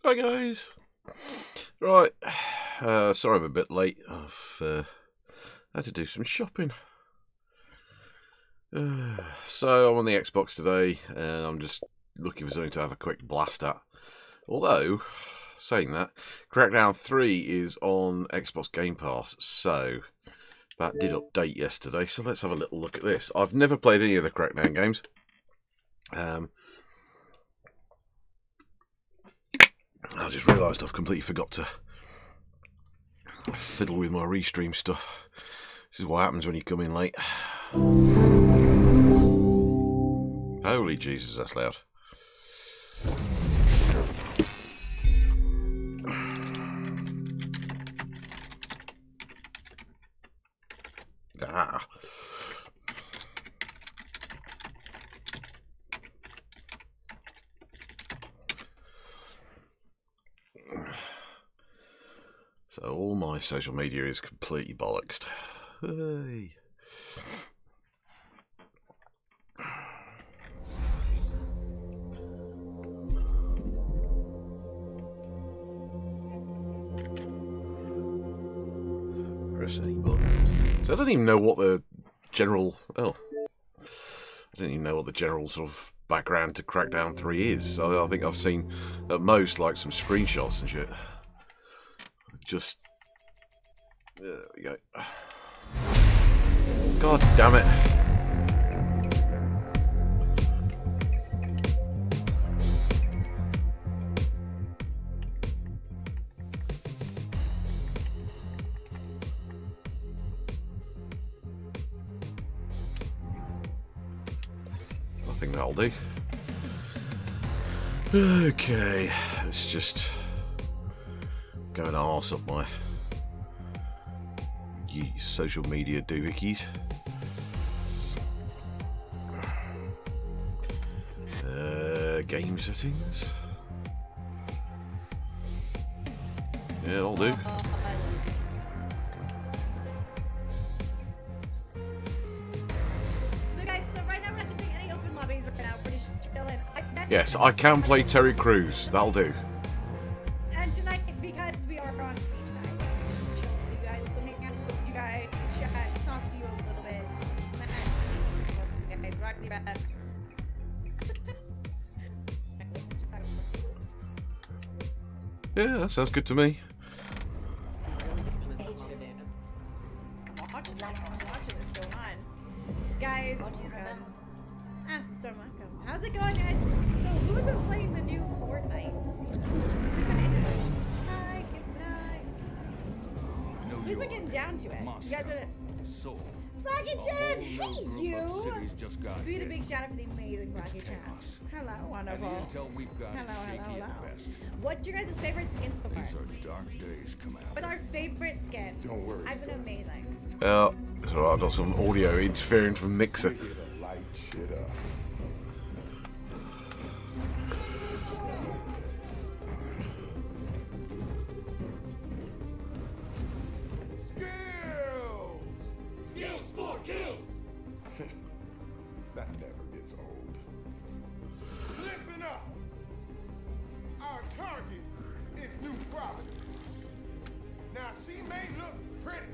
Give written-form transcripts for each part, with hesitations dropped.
Hi guys. Right, sorry I'm a bit late. I've had to do some shopping. So I'm on the Xbox today, and I'm just looking for something to have a quick blast at. Although, saying that, Crackdown 3 is on Xbox Game Pass, so that did update yesterday. So let's have a little look at this. I've never played any of the Crackdown games. I just realised I've completely forgot to fiddle with my restream stuff. This is what happens when you come in late. Holy Jesus, that's loud. Ah. So all my social media is completely bollocksed. Hey. Press any button. So I don't even know what the general... Oh. I don't even know what the general sort of background to Crackdown 3 is. So I think I've seen at most like some screenshots and shit. Just there we go. God damn it. I think that'll do. Okay, let's just go and arse up my social media doohickeys. Game settings. Yeah, that'll do. Yes, I can play Terry Crews. That'll do. And tonight, because we are on speech tonight, you guys will hang out with you guys, chat, talk to you a little bit. You guys rock the best. Yeah, that sounds good to me. Watching this go on. Guys, how's it going, guys? So, who's been playing the new Fortnite? Who's been getting down to it? You guys gonna... Rocket Chan! Hey, you! Be the big shout out for the amazing Rocket Chan. Hello, wonderful. Hello. What's your guys' favorite skin so far? These are dark days come out. What's our favorite skin? Don't worry. I've been amazing. It's alright, I've got some audio interfering from Mixer. Light shit up. Skills for kills! That never gets old. Listen up! Our target is New Providence. Now, she may look pretty,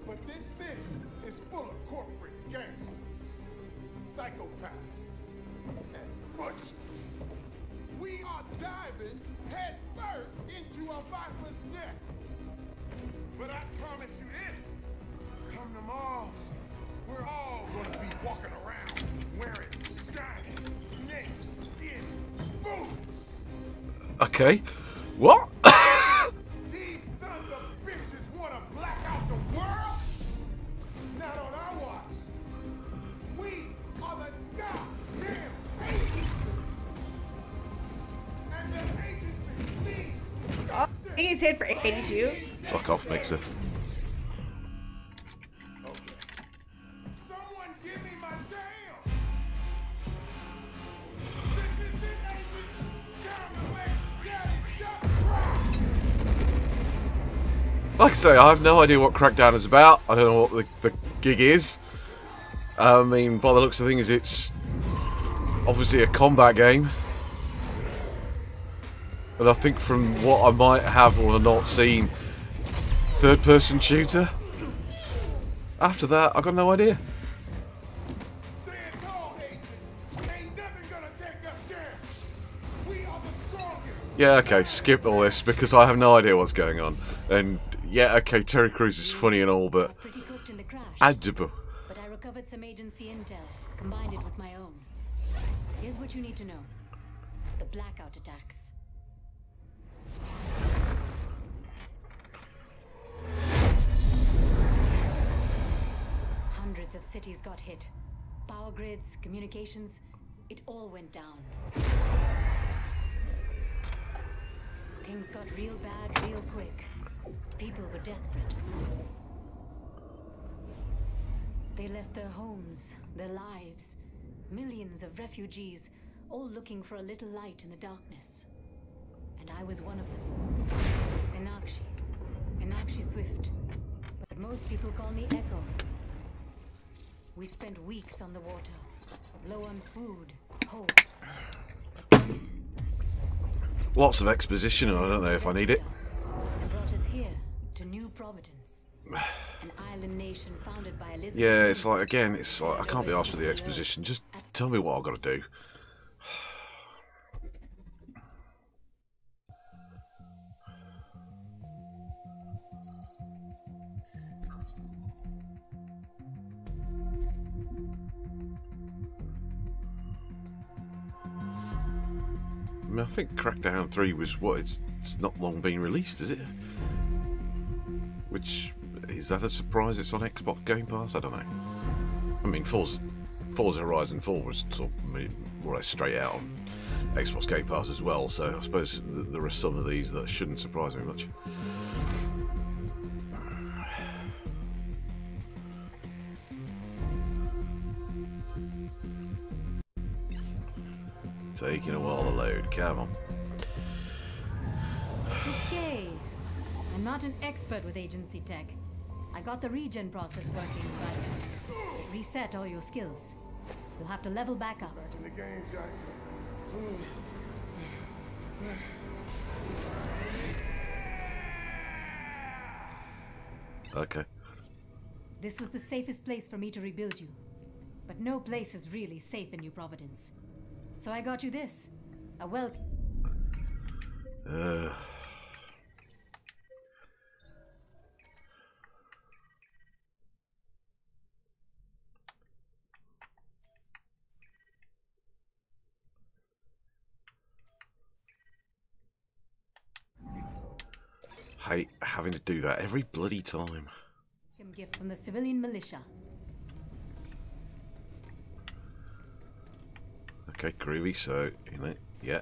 but this city is full of corporate gangsters, psychopaths, and butchers. We are diving head first into a viper's nest. But I promise you this, come tomorrow, we're all gonna be walking around wearing shiny snake skin boots. Okay. What? These sons of bitches wanna black out the world? Not on our watch. We are the goddamn agents. And the agency needs I think he's hit for 82. Fuck off, Mixer. Someone give me my jam! This is it, agents! Time to make Daddy Duck cry! Like I say, I have no idea what Crackdown is about. I don't know what the gig is. I mean, by the looks of things, it's obviously a combat game. And I think from what I might have or not seen, third-person shooter. After that, I got no idea. Stand tall, agent. Ain't nothing gonna take us down. We are the strongest. Yeah, okay, skip all this because I have no idea what's going on. And yeah, okay, Terry Crews is funny and all, but Pretty cooked in the crash. Adjable. But I recovered some agency intel, combined it with my own. Here's what you need to know. The blackout attacks. Hundreds of cities got hit. Power grids, communications, it all went down. Things got real bad real quick. People were desperate. They left their homes, their lives. Millions of refugees, all looking for a little light in the darkness. And I was one of them. Enakshi Swift. But most people call me Echo. We spent weeks on the water, low on food, hope. Lots of exposition, and I don't know if I need it. And brought us here to New Providence, an island nation founded by Elizabeth. Yeah, it's like, again, it's like, I can't be asked for the exposition. Just tell me what I've got to do. I mean, I think Crackdown 3 was what? It's not long been released, is it? Which, is that a surprise it's on Xbox Game Pass? I don't know. I mean, Forza Horizon 4 was sort of more or less straight out on Xbox Game Pass as well, so I suppose there are some of these that shouldn't surprise me much. Taking a while to load, come on. Okay. I'm not an expert with agency tech. I got the regen process working right. It reset all your skills. You'll have to level back up. Back in the game, Jackson. Okay. This was the safest place for me to rebuild you. But no place is really safe in New Providence. So I got you this. A well... Hate having to do that every bloody time. gift from the civilian militia. Okay, groovy, so, you know, yeah.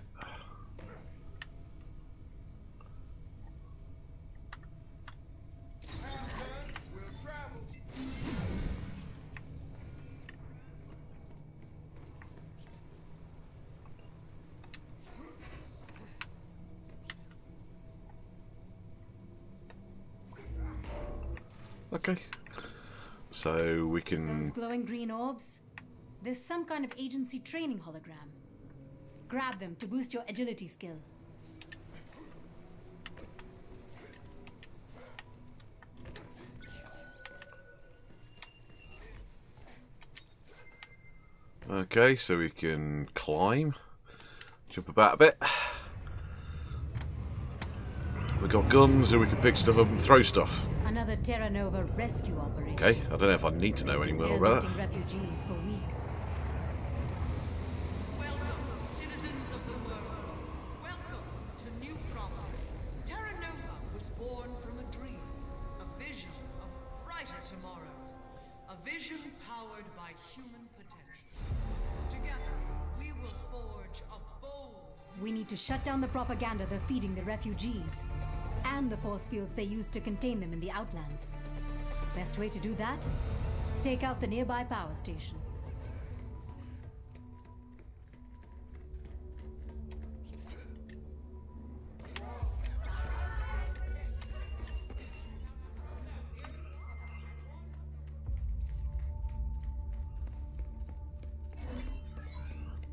Okay, so we can... Those glowing green orbs? There's some kind of agency training hologram. Grab them to boost your agility skill. Okay, so we can climb, jump about a bit. We've got guns and we can pick stuff up and throw stuff. Another Terra Nova rescue operation. Okay, I don't know if I need to know any more They're about looting that. refugees for weeks. Welcome, citizens of the world. Welcome to New Providence. Terra Nova was born from a dream, a vision of brighter tomorrows, a vision powered by human potential. Together, we will forge a bold... We need to shut down the propaganda they're feeding the refugees, and the force fields they use to contain them in the Outlands. Best way to do that? Take out the nearby power station.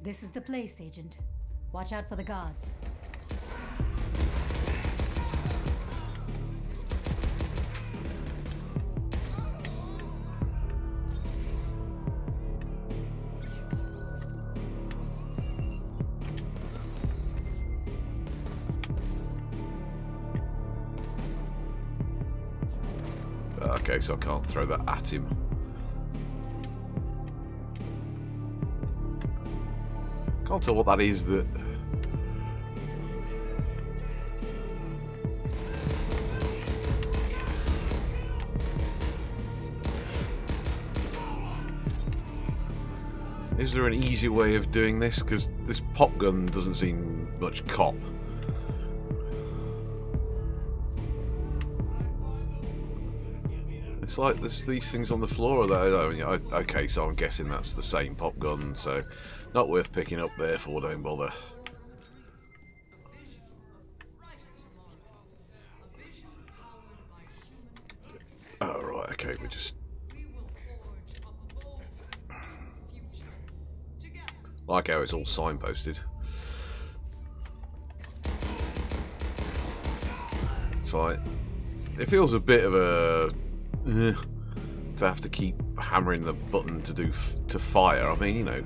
This is the place, Agent. Watch out for the guards. Okay, so I can't throw that at him. Can't tell what that is that... Is there an easy way of doing this? Because this pop gun doesn't seem much cop. It's like there's these things on the floor. Okay, so I'm guessing that's the same pop gun, so not worth picking up, therefore don't bother. Oh, right, okay, we just... Like how it's all signposted. It's like... It feels a bit of a... to have to keep hammering the button to fire. I mean, you know.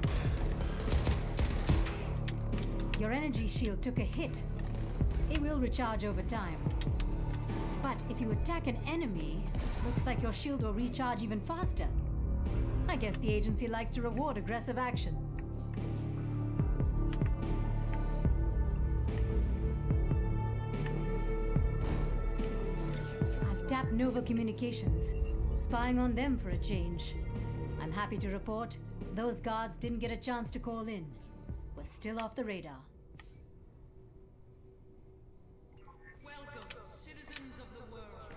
Your energy shield took a hit. It will recharge over time. But if you attack an enemy, looks like your shield will recharge even faster. I guess the agency likes to reward aggressive action. Tapped Nova Communications, spying on them for a change. I'm happy to report those guards didn't get a chance to call in. We're still off the radar. Welcome, citizens of the world.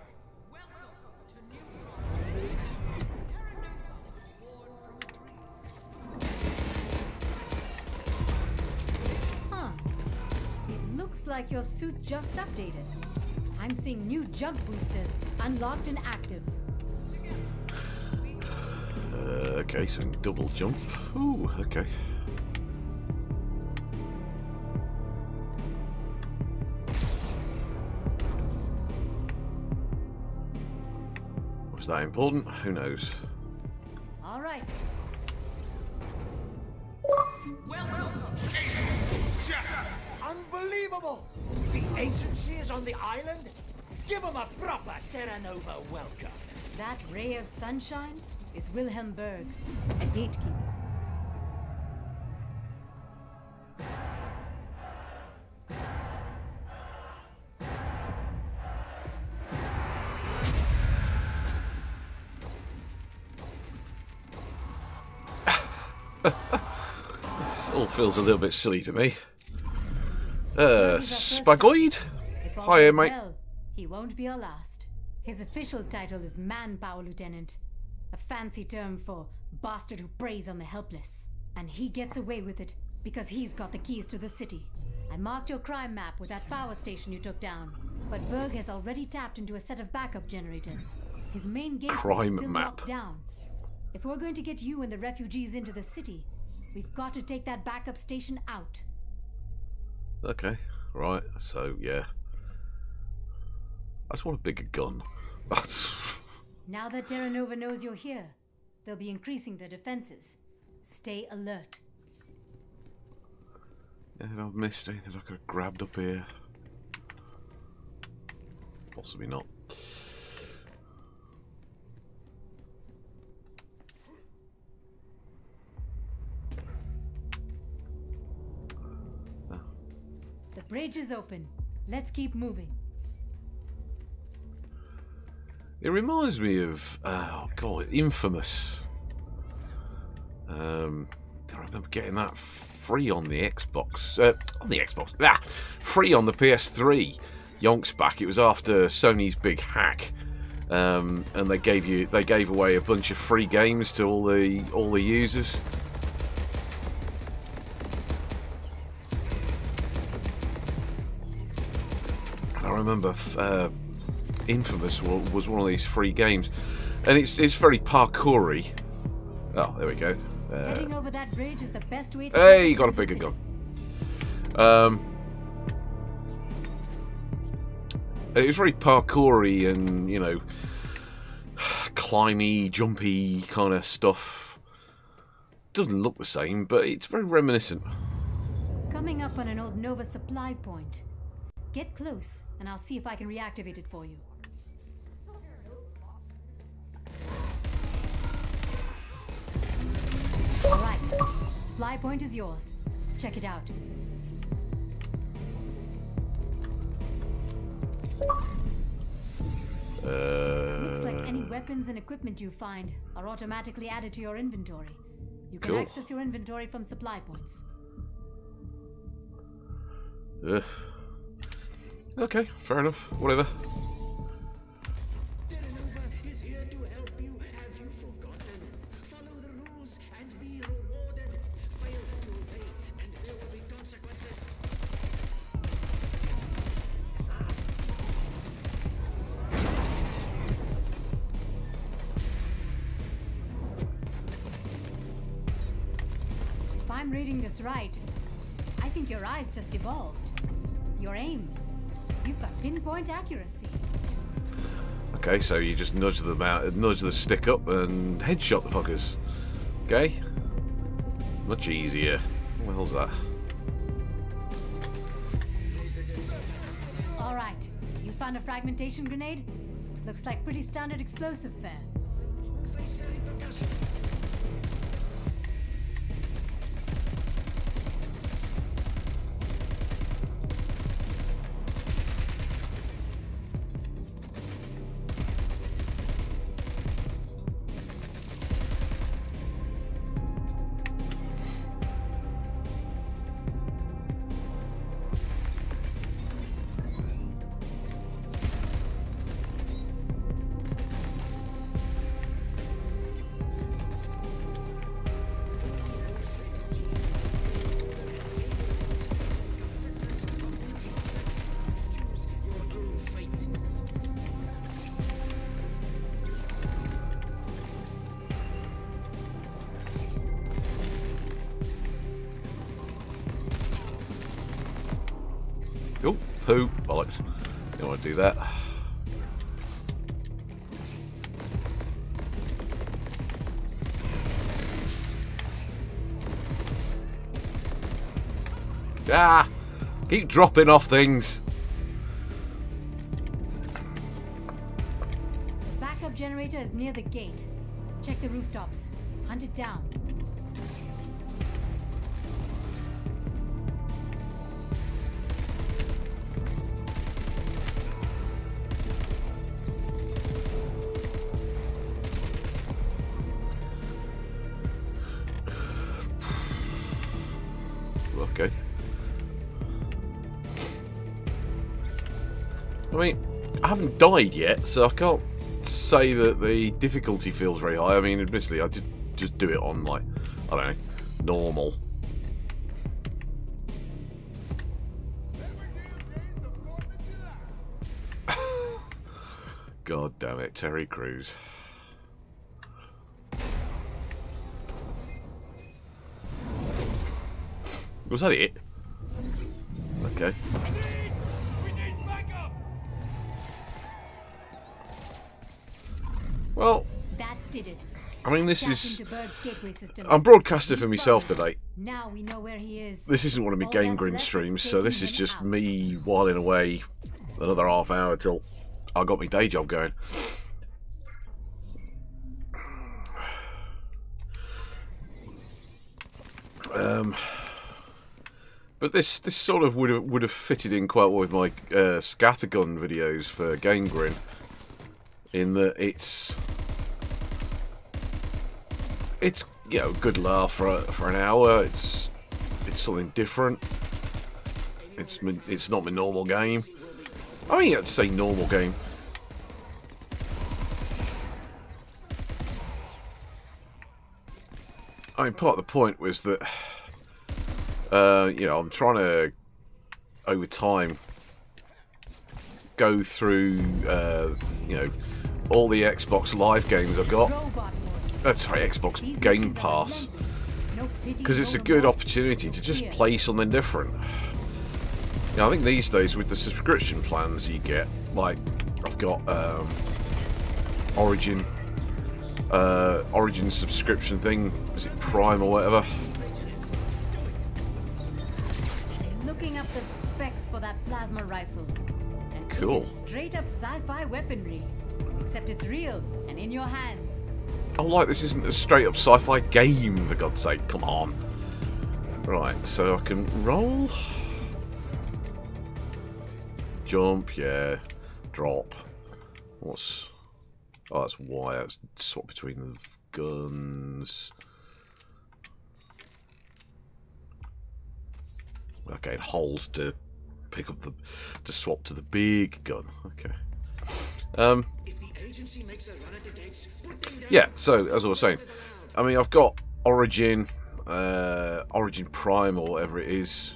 Welcome to New Providence. Terra Nova was born from a dream. Huh. It looks like your suit just updated. I'm seeing new jump boosters, unlocked and active. Okay, so double jump. Ooh, okay. Was that important? Who knows? All right. Unbelievable! The agency is on the island? Give them a proper Terra Nova welcome. That ray of sunshine is Wilhelm Berg, a gatekeeper. This all feels a little bit silly to me. Spagoid? Hiya, mate. Well, he won't be our last. His official title is Manpower Lieutenant, a fancy term for bastard who preys on the helpless. And he gets away with it because he's got the keys to the city. I marked your crime map with that power station you took down, but Berg has already tapped into a set of backup generators. His main gate is still locked down. If we're going to get you and the refugees into the city, we've got to take that backup station out. Okay, right, so yeah. I just want a bigger gun. Now that Terra Nova knows you're here, they'll be increasing their defenses. Stay alert. Yeah, I've missed anything I could have grabbed up here. Possibly not. The bridge is open. Let's keep moving. It reminds me of, oh god, Infamous. I remember getting that free on the Xbox. Free on the PS3. Yonks back. It was after Sony's big hack, and they gave away a bunch of free games to all the users. I remember Infamous was one of these free games, and it's very parkoury. Oh, there we go. Heading over that bridge is the best way to... Hey, you got a bigger gun. And it was very parkoury and, you know, climby, jumpy kind of stuff. Doesn't look the same, but it's very reminiscent. Coming up on an old Nova supply point. Get close, and I'll see if I can reactivate it for you. Alright, supply point is yours. Check it out. Looks like any weapons and equipment you find are automatically added to your inventory. You can access your inventory from supply points. Ugh. Okay, fair enough. Whatever. Is here to help you. Have you forgotten? Follow the rules and be rewarded. Fail to obey, and there will be consequences. If I'm reading this right, I think your eyes just evolved. Your aim. You've got pinpoint accuracy. Okay, so you just nudge them out, nudge the stick up, and headshot the fuckers. Okay, much easier. What the hell's that? All right, you found a fragmentation grenade. Looks like pretty standard explosive fare. Face the repercussions. Oh, poo, bollocks. You don't want to do that. Ah! Keep dropping off things. The backup generator is near the gate. Check the rooftops. Hunt it down. Okay. I mean, I haven't died yet, so I can't say that the difficulty feels very high. I mean, admittedly, I did just do it on, like, I don't know, normal. God damn it, Terry Crews. Was that it? Okay. Well, that did it. I mean, this is... System. I'm broadcasting for myself today. Now we know where he is. This isn't one of my Game Grin streams, so this is just me whiling away another half hour till I got my day job going. But this sort of would have fitted in quite well with my scattergun videos for Game Grin, in that it's you know, a good laugh for an hour. It's something different. It's not my normal game. I mean, I'd say normal game. I mean, part of the point was that you know, I'm trying to, over time, go through, you know, all the Xbox Live games I've got. Sorry, Xbox Game Pass. Because it's a good opportunity to just play something different. Yeah, I think these days with the subscription plans you get, like I've got Origin subscription thing. Is it Prime or whatever? Looking up the specs for that plasma rifle. And cool. It's straight up sci-fi weaponry, except it's real and in your hands. Oh, like this isn't a straight up sci-fi game, for God's sake! Come on. Right, so I can roll, jump, yeah, drop. What's? Oh, that's Y. That's swap between the guns. Okay, hold to pick up to swap to the big gun. Okay. Yeah. So as I was saying, I mean I've got Origin, Origin Prime or whatever it is,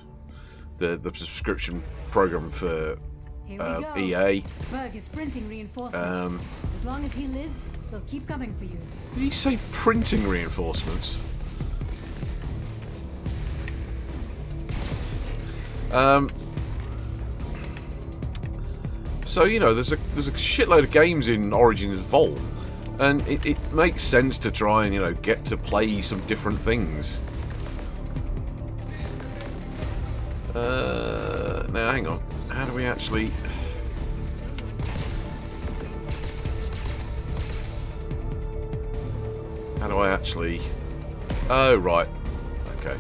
the subscription program for EA. Berg is printing reinforcements. As long as he lives, they'll keep coming for you. Did you say printing reinforcements? So you know, there's a shitload of games in Origin's vault, and it makes sense to try and get to play some different things. Now hang on, how do we actually? How do I actually? Oh right, okay.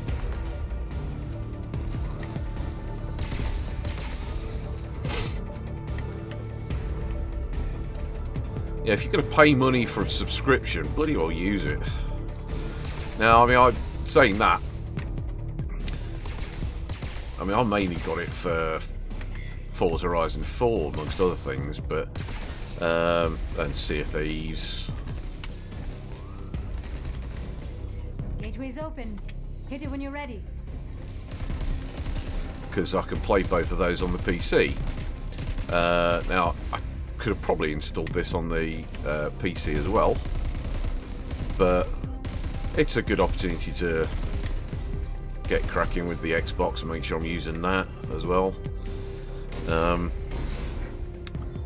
Yeah, if you're going to pay money for a subscription, bloody well use it. Now, I mean, I'm saying that. I mean, I mainly got it for Forza Horizon 4, amongst other things, but and Sea of Thieves. Gateway's open. Hit it when you're ready. Because I can play both of those on the PC. Now, I could have probably installed this on the PC as well, but it's a good opportunity to get cracking with the Xbox and make sure I'm using that as well. I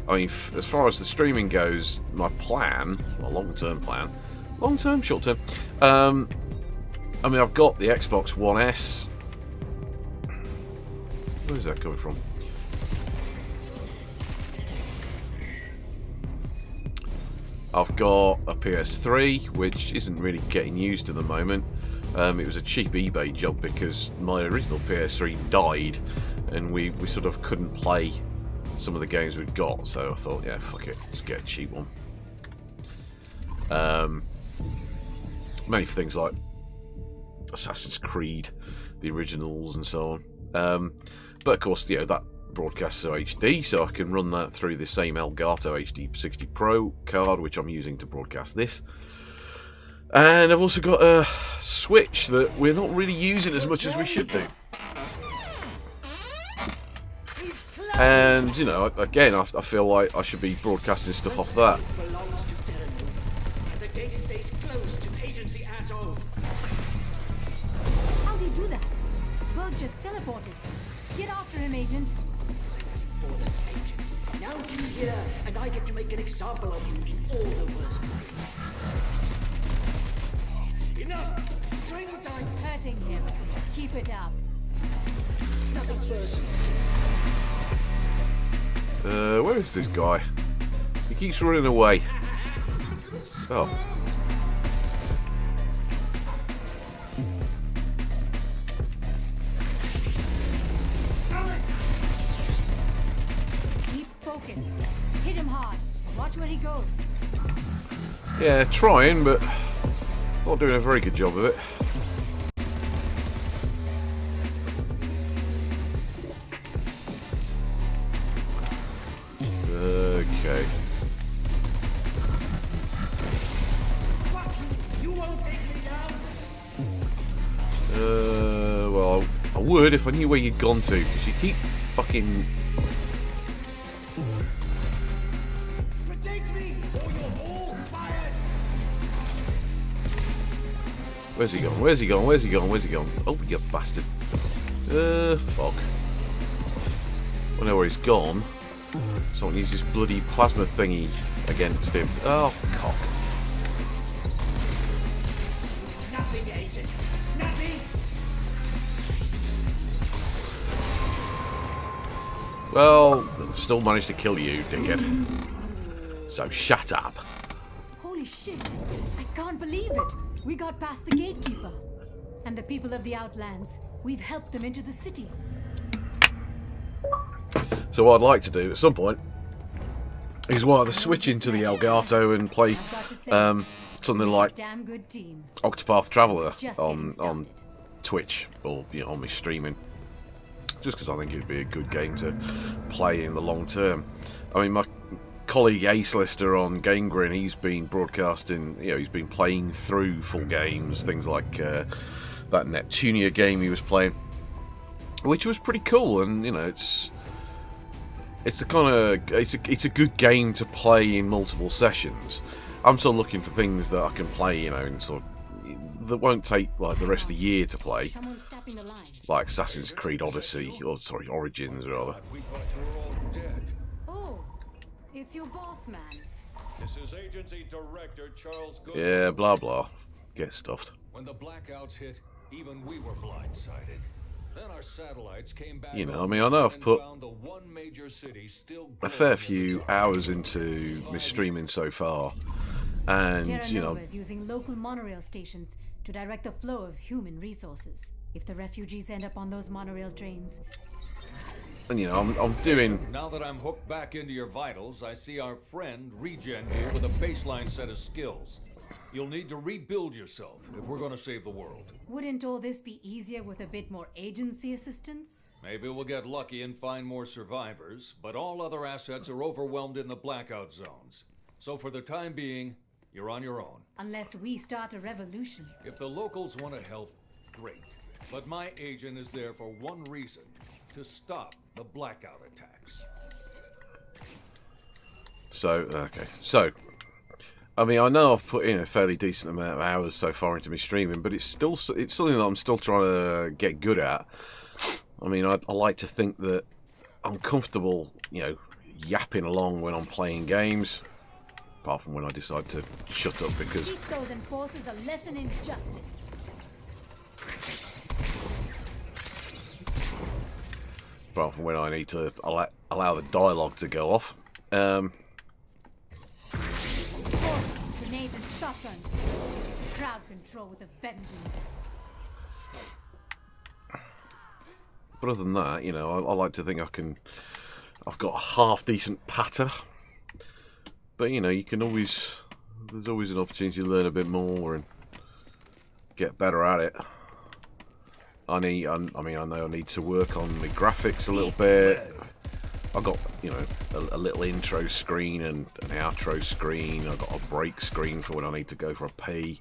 mean, as far as the streaming goes, my plan, my long-term plan, long-term, short-term, I mean, I've got the Xbox One S. Where's that coming from? I've got a PS3, which isn't really getting used at the moment. It was a cheap eBay job because my original PS3 died, and we sort of couldn't play some of the games we'd got. So I thought, yeah, fuck it, let's get a cheap one. Mainly for things like Assassin's Creed, the originals, and so on. But of course, that broadcasts to HD, so I can run that through the same Elgato HD 60 Pro card, which I'm using to broadcast this. And I've also got a Switch that we're not really using as much as we should do. And, again, I feel like I should be broadcasting stuff off that. How do you do that? Berg just teleported. Get after him, Agent. Orders, Agent. Now you here, and I get to make an example of you in all the worst ways. Enough! Drink time! Hurting him. Keep it up. Nothing personal. Where is this guy? He keeps running away. Oh. Keep focused. Hit him hard. Watch where he goes. Yeah, trying, but not doing a very good job of it. Okay. You won't take me down. Well, I would if I knew where you'd gone to, because you keep fucking... Protect me, or you're all fired. Where's he gone? Where's he gone? Where's he gone? Where's he gone? Where's he gone? Oh, you bastard. Fuck. I know where he's gone. Someone used this bloody plasma thingy against him. Oh, cock. Nothing, Agent. Nothing. Well, still managed to kill you, dickhead. So shut up. Holy shit! I can't believe it! We got past the gatekeeper. And the people of the Outlands. We've helped them into the city. So what I'd like to do at some point is either switch into the Elgato and play something like Damn good team. Octopath Traveler Just on getting Twitch or on my streaming. Just because I think it'd be a good game to play in the long term. I mean, my colleague Ace Lister on Game Grin, he's been broadcasting, he's been playing through full games, things like that Neptunia game he was playing, which was pretty cool. And it's a good game to play in multiple sessions. I'm still looking for things that I can play, in sort of, that won't take like the rest of the year to play, like Assassin's Creed Odyssey, or sorry, Origins rather. We thought you were all dead. Oh, it's your boss, man. This is Agency Director Charles Goodwin. Yeah, blah blah. Get stuffed. When the blackouts hit, even we were blindsided. Then our satellites came back. I mean, I know I've put the one major city still a fair few hours into my streaming so far, and Terra Nova is using local monorail stations to direct the flow of human resources. If the refugees end up on those monorail trains. And I'm doing. Now that I'm hooked back into your vitals, I see our friend Regen here with a baseline set of skills. You'll need to rebuild yourself if we're going to save the world. Wouldn't all this be easier with a bit more agency assistance? Maybe we'll get lucky and find more survivors, but all other assets are overwhelmed in the blackout zones. So for the time being, you're on your own. Unless we start a revolution. If the locals want to help, great. But my agent is there for one reason, to stop the blackout attacks. So, I mean, I know I've put in a fairly decent amount of hours so far into my streaming, but it's something that I'm still trying to get good at. I mean, I like to think that I'm comfortable, yapping along when I'm playing games, apart from when I decide to shut up because. Teach those enforcers a lesson in justice. Apart from when I need to allow the dialogue to go off. Grenades and shotguns. Crowd control with a vengeance. But other than that, I like to think I've got a half decent patter. But you can always, there's always an opportunity to learn a bit more and get better at it. I know I need to work on my graphics a little bit. I've got, a little intro screen and an outro screen. I've got a break screen for when I need to go for a pee.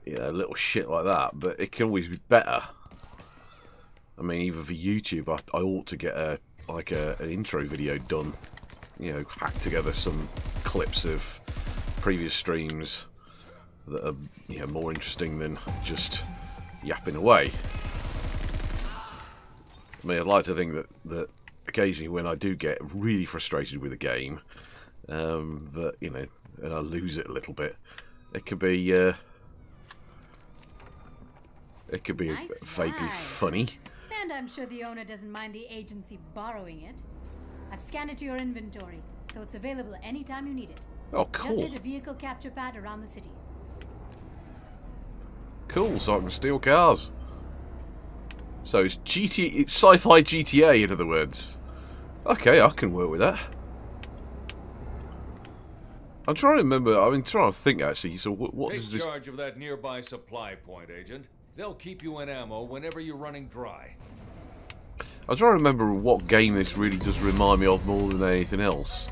Little shit like that. But it can always be better. I mean, even for YouTube, I ought to get an intro video done. Hack together some clips of previous streams that are, more interesting than just yapping away. I mean, I'd like to think that occasionally when I do get really frustrated with a game, that, and I lose it a little bit, it could be Nice vaguely ride. funny. And I'm sure the owner doesn't mind the agency borrowing it. I've scanned it to your inventory, so it's available anytime you need it. Oh, cool. Just hit a vehicle capture pad around the city. Cool, so I can steal cars. So it's sci-fi GTA, in other words. Okay, I can work with that. I'm trying to remember. I'm trying to think actually. So what does this? Take charge of that nearby supply point, Agent. They'll keep you in ammo whenever you're running dry. I'm trying to remember what game this really does remind me of more than anything else.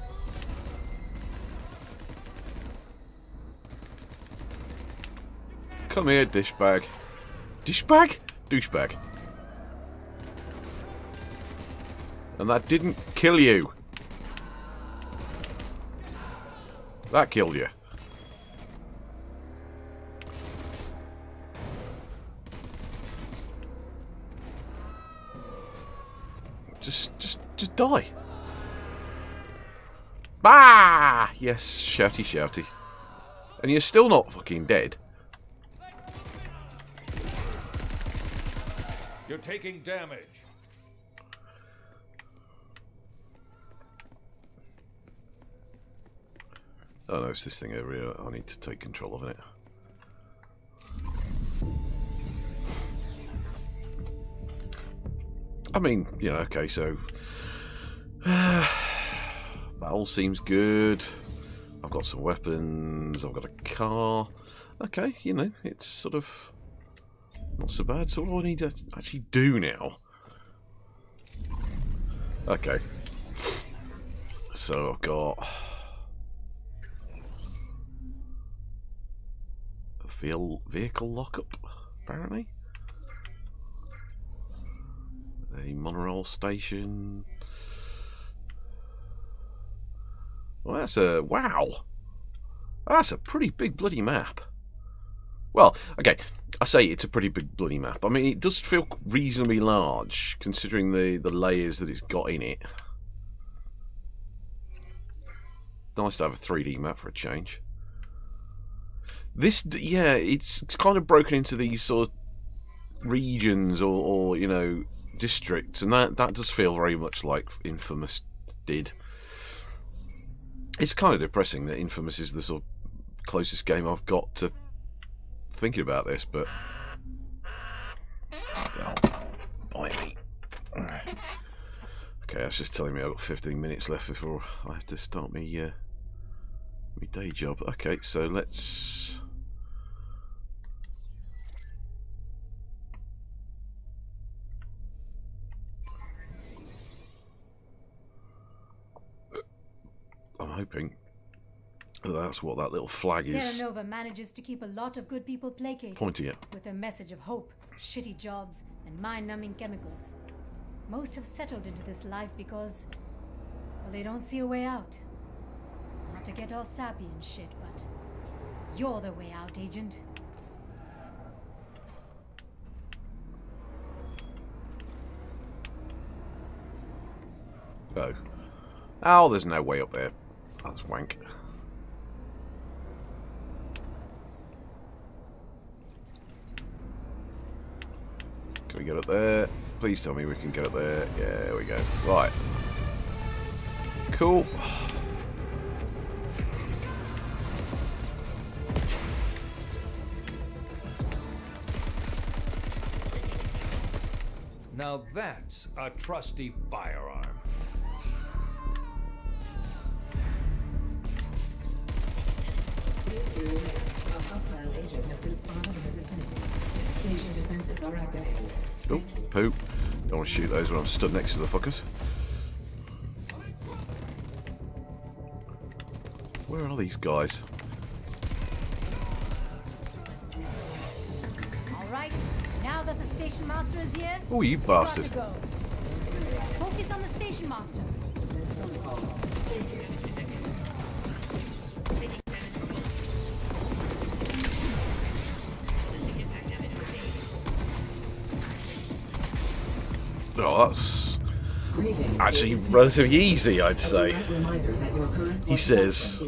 Come here, dishbag. Dishbag? Douchebag. And that didn't kill you. That killed you. Just die. Bah! Yes, shouty, shouty. And you're still not fucking dead. You're taking damage. Oh no, it's this thing over here. I need to take control of it. I mean, you know, okay, so that all seems good. I've got some weapons, I've got a car. Okay, you know, it's sort of not so bad. So what do I need to actually do now? Okay. So I've got a vehicle lockup, apparently. A monorail station. Well, that's a... wow! That's a pretty big bloody map. Well, okay, I say it's a pretty big bloody map. I mean, it does feel reasonably large, considering the layers that it's got in it. Nice to have a 3D map for a change. This, yeah, it's kind of broken into these sort of regions or you know, districts, and that does feel very much like Infamous did. It's kind of depressing that Infamous is the sort of closest game I've got to thinking about this, but oh, bite me. Okay, that's just telling me I've got 15 minutes left before I have to start me my day job. Okay, so let's... I'm hoping that's what that little flag is. Terra Nova manages to keep a lot of good people placated. Pointing at. With a message of hope, shitty jobs, and mind-numbing chemicals. Most have settled into this life because, well, they don't see a way out. Not to get all sappy and shit, but you're the way out, Agent. Oh. Oh, there's no way up there. That's wank. Can we get up there? Please tell me we can get up there. Yeah, there we go. Right. Cool. Now that's a trusty firearm. Oh, poop. Don't want to shoot those when I'm stood next to the fuckers. Where are these guys? Alright, now that the station master is here, Oh, you bastard. go. Focus on the station master. Oh, that's actually relatively easy, I'd say. He says.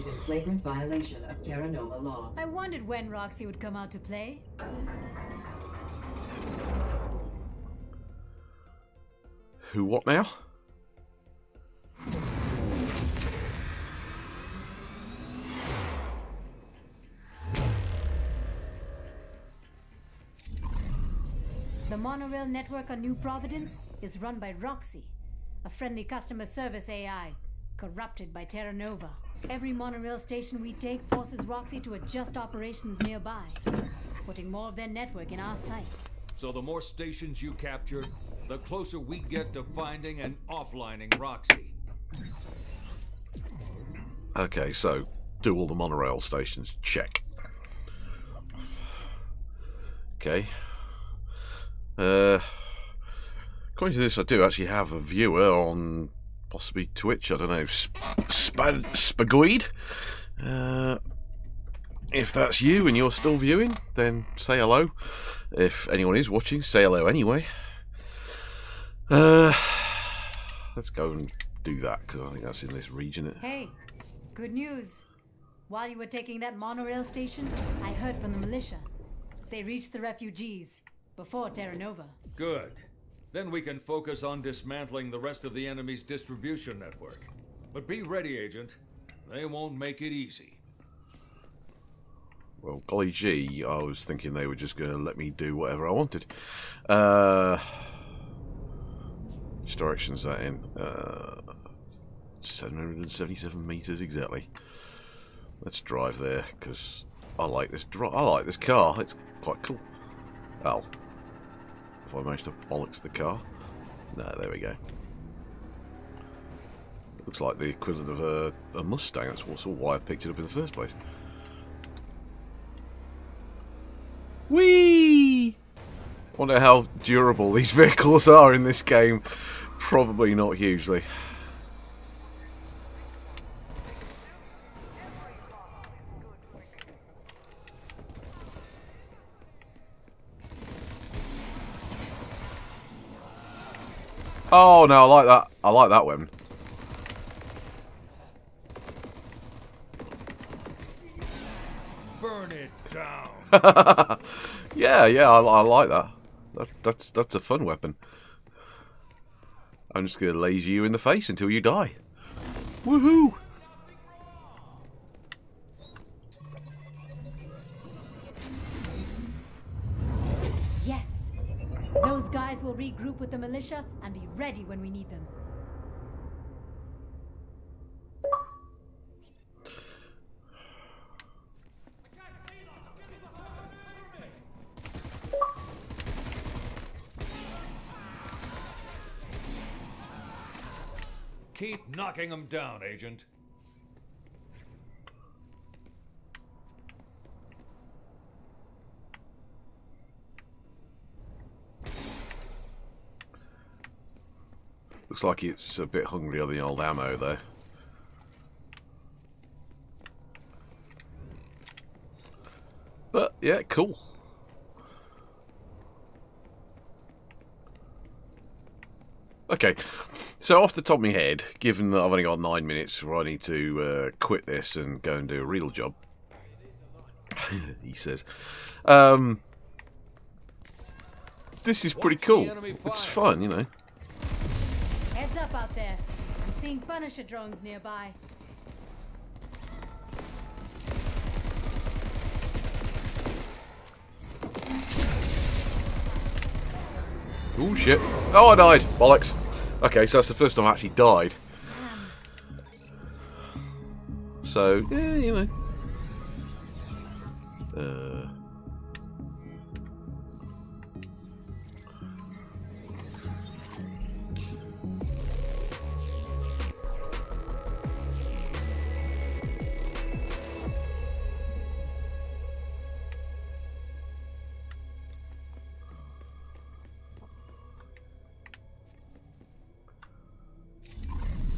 I wondered when Roxy would come out to play. Who, what now? The monorail network on New Providence is run by Roxy, a friendly customer service AI, corrupted by Terra Nova. Every monorail station we take forces Roxy to adjust operations nearby, putting more of their network in our sights. So the more stations you capture, the closer we get to finding and offlining Roxy. Okay, so do all the monorail stations. Check. Okay. According to this, I do actually have a viewer on possibly Twitch. I don't know, Spagoid. If that's you and you're still viewing, then say hello. If anyone is watching, say hello anyway. let's go and do that, because I think that's in this region. Hey, good news. While you were taking that monorail station, I heard from the militia. They reached the refugees before Terra Nova. Good. Then we can focus on dismantling the rest of the enemy's distribution network. But be ready, Agent. They won't make it easy. Well, golly gee, I was thinking they were just going to let me do whatever I wanted. Which direction's that in? 777 meters exactly. Let's drive there, because I like this car. It's quite cool. Oh. If I managed to bollocks the car. No, there we go. It looks like the equivalent of a Mustang. That's also why I picked it up in the first place. Whee! I wonder how durable these vehicles are in this game. Probably not hugely. Oh no, I like that. I like that weapon. Burn it down. yeah, I like that. That's a fun weapon. I'm just gonna laser you in the face until you die. Woohoo! Yes. Those guys will regroup with the militia and be ready when we need them. Keep knocking them down, Agent. Looks like it's a bit hungry on the old ammo, though. But, yeah, cool. Okay, so off the top of my head, given that I've only got 9 minutes where I need to quit this and go and do a real job, he says, this is pretty cool. It's fun, you know. Heads up out there. I'm seeing Punisher drones nearby. Oh shit. Oh, I died. Bollocks. Okay, so that's the first time I actually died. So, yeah, you know.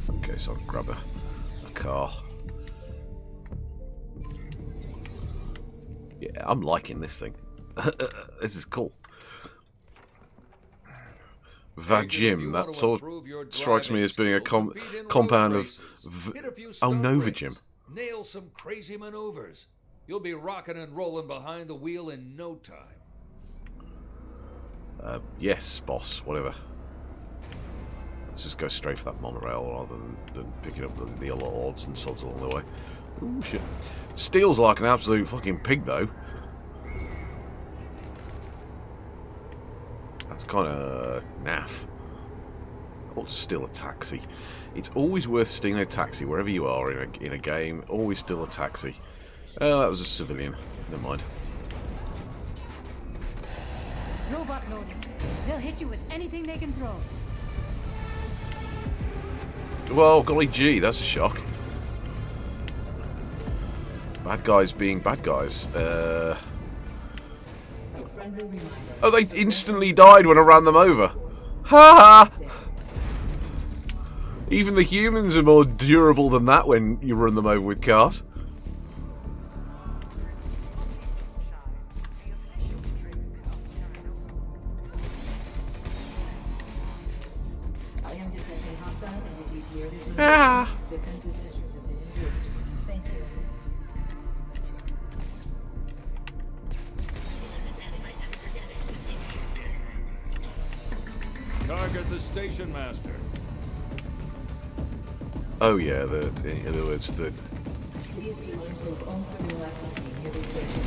Okay, so I'll grab a car. Yeah, I'm liking this thing. This is cool. Vajim, that sort of strikes me as being a compound of Nova Jim. Nail some crazy maneuvers. You'll be rocking and rolling behind the wheel in no time. Yes, boss, whatever. Let's just go straight for that monorail rather than picking up the other odds and sods along the way. Ooh, shit. Steel's like an absolute fucking pig, though. That's kind of naff. Or to steal a taxi. It's always worth stealing a taxi wherever you are in a game. Always steal a taxi. That was a civilian. Never mind. Robot loaders. They'll hit you with anything they can throw. Well, golly gee, that's a shock. Bad guys being bad guys. Oh, they instantly died when I ran them over. Ha ha! Even the humans are more durable than that when you run them over with cars. am detecting hostile entities near this location. Ah. Defensive measures have been improved. Thank you. Target the station master. Oh yeah, in other words, the... Please be mindful of all criminal activity near this station.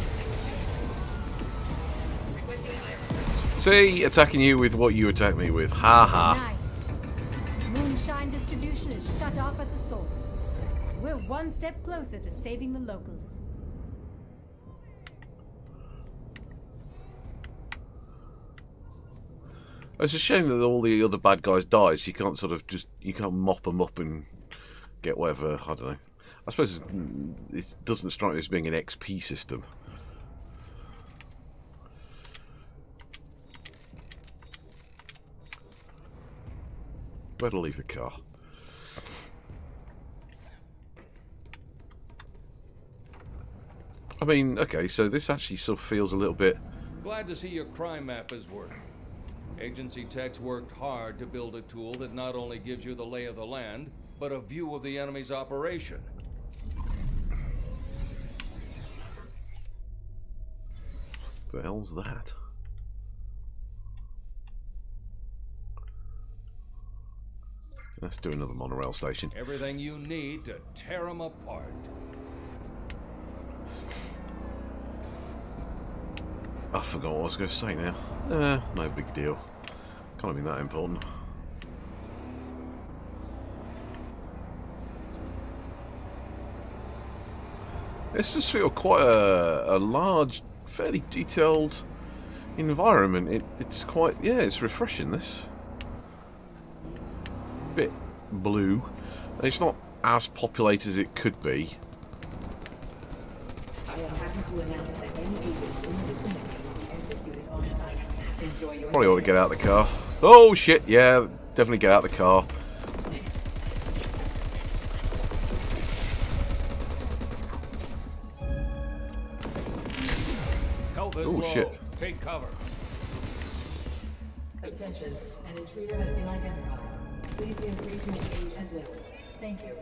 See, attacking you with what you attack me with. Ha ha. Nice. Moonshine distribution is shut off at the source. We're one step closer to saving the locals. It's a shame that all the other bad guys die, so you can't sort of just... You can't mop them up and get whatever, I don't know. I suppose it doesn't strike me as being an XP system. Where to leave the car? I mean, okay, so this actually sort of feels a little bit... Glad to see your crime map is working. Agency techs worked hard to build a tool that not only gives you the lay of the land, but a view of the enemy's operation. The hell's that? Let's do another monorail station. Everything you need to tear them apart. I forgot what I was going to say now. No big deal. Can't have been that important. This does feel quite a large, fairly detailed environment. It's quite, yeah, it's refreshing, this. Bit blue. It's not as populated as it could be. I am happy to announce that any agents in the vicinity will be executed on site. Enjoy your Probably ought to get out of the car. Oh shit, yeah, definitely get out of the car. Oh shit. Take cover. Attention, an intruder has been identified. Please feel free to engage at will. Thank you.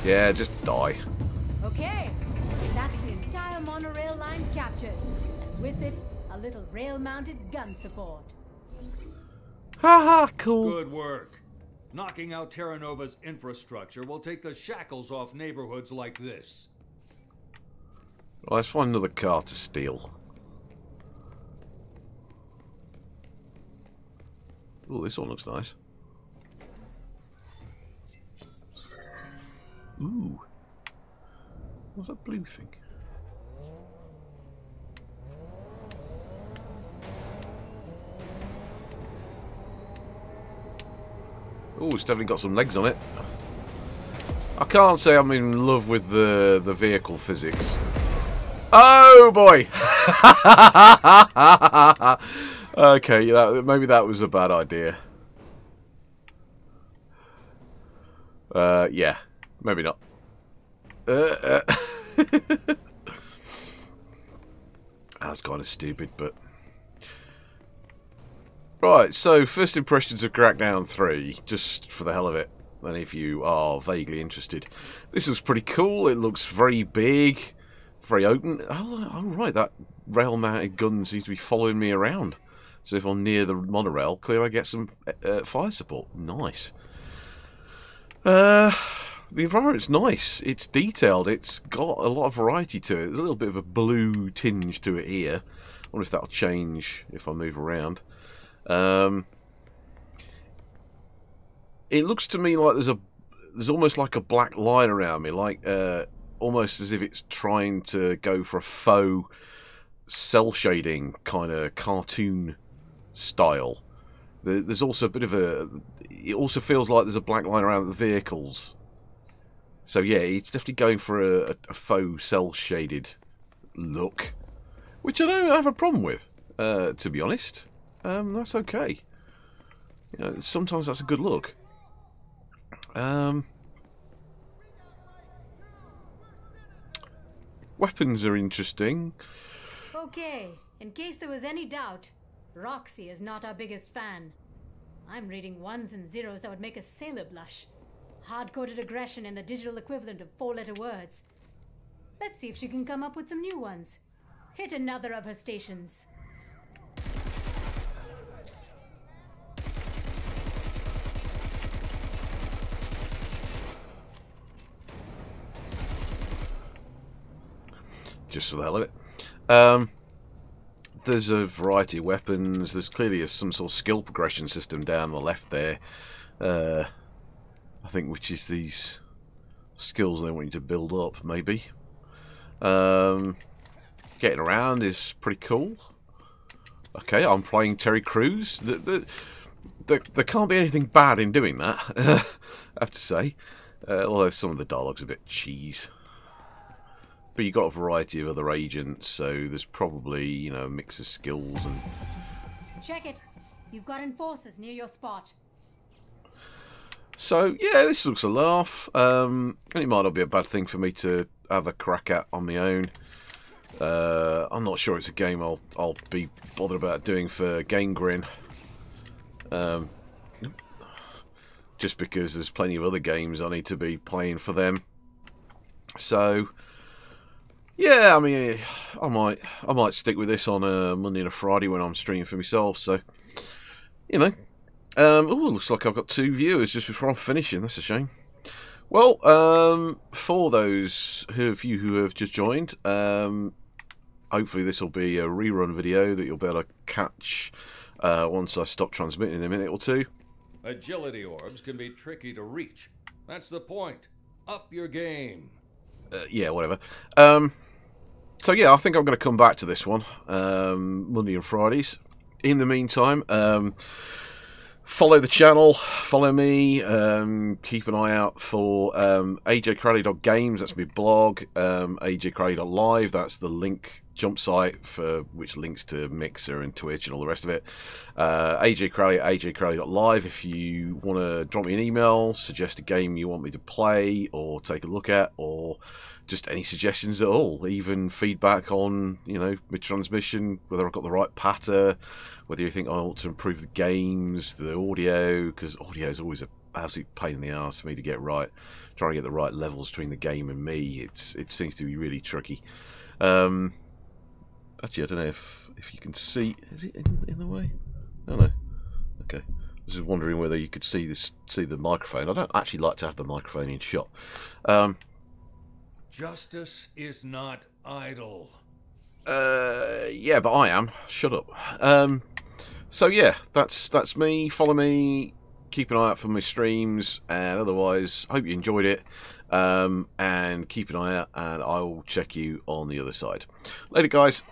Yeah, just die. Okay, that's the entire monorail line captured. And with it, a little rail-mounted gun support. Haha, cool. Good work. Knocking out Terra Nova's infrastructure will take the shackles off neighborhoods like this. Well, let's find another car to steal. Oh, this one looks nice. Ooh. What's that blue thing? Oh, it's definitely got some legs on it. I can't say I'm in love with the vehicle physics. Oh boy! Okay, maybe that was a bad idea. Yeah. Maybe not. That's kind of stupid, but... Right, so first impressions of Crackdown 3, just for the hell of it, and if you are vaguely interested. This looks pretty cool, it looks very big, very open. Oh right, that rail-mounted gun seems to be following me around. So if I'm near the monorail, clearly I get some fire support. Nice. The environment's nice, it's detailed, it's got a lot of variety to it. There's a little bit of a blue tinge to it here. I wonder if that'll change if I move around. It looks to me like there's almost like a black line around me, like almost as if it's trying to go for a faux cell shading kind of cartoon style. There's also a bit of a... It also feels like there's a black line around the vehicles. So yeah, it's definitely going for a faux cel-shaded look, which I don't have a problem with, to be honest. That's okay. You know, sometimes that's a good look. Weapons are interesting. Okay, in case there was any doubt, Roxy is not our biggest fan. I'm reading ones and zeros that would make a sailor blush. Hard-coded aggression in the digital equivalent of 4-letter words. Let's see if she can come up with some new ones. Hit another of her stations. Just for the hell of it. There's a variety of weapons. There's clearly some sort of skill progression system down on the left there. I think which is these skills they want you to build up, maybe. Getting around is pretty cool. Okay, I'm playing Terry Crews. There can't be anything bad in doing that, I have to say. Although some of the dialogue's a bit cheese. But you've got a variety of other agents, so there's probably, you know, a mix of skills and... Check it. You've got enforcers near your spot. So, yeah, this looks a laugh. And it might not be a bad thing for me to have a crack at on my own. I'm not sure it's a game I'll be bothered about doing for Game Grin. Just because there's plenty of other games I need to be playing for them. So... yeah, I mean, I might stick with this on a Monday and a Friday when I'm streaming for myself. So, you know, oh, looks like I've got 2 viewers just before I'm finishing. That's a shame. Well, for those of you who have just joined, hopefully this will be a rerun video that you'll be able to catch once I stop transmitting in a minute or two. Agility orbs can be tricky to reach. That's the point. Up your game. Yeah, whatever. So yeah, I think I'm going to come back to this one Monday and Fridays. In the meantime, follow the channel, follow me, keep an eye out for ajcrowley.games, that's my blog, ajcrowley.live, that's the link jump site for which links to Mixer and Twitch and all the rest of it. ajcrowley at ajcrowley.live if you want to drop me an email, suggest a game you want me to play or take a look at, or just any suggestions at all, even feedback on, you know, my transmission, whether I've got the right patter, whether you think I ought to improve the games, the audio, because audio is always an absolute pain in the arse for me to get right. Trying to get the right levels between the game and me, it seems to be really tricky. Actually, I don't know if you can see, is it in the way? Oh no. Okay. I was just wondering whether you could see the microphone. I don't actually like to have the microphone in shot. Justice is not idle. Yeah, but I am. Shut up. So yeah, that's me. Follow me. Keep an eye out for my streams, and otherwise, hope you enjoyed it. And keep an eye out, and I will check you on the other side. Later, guys.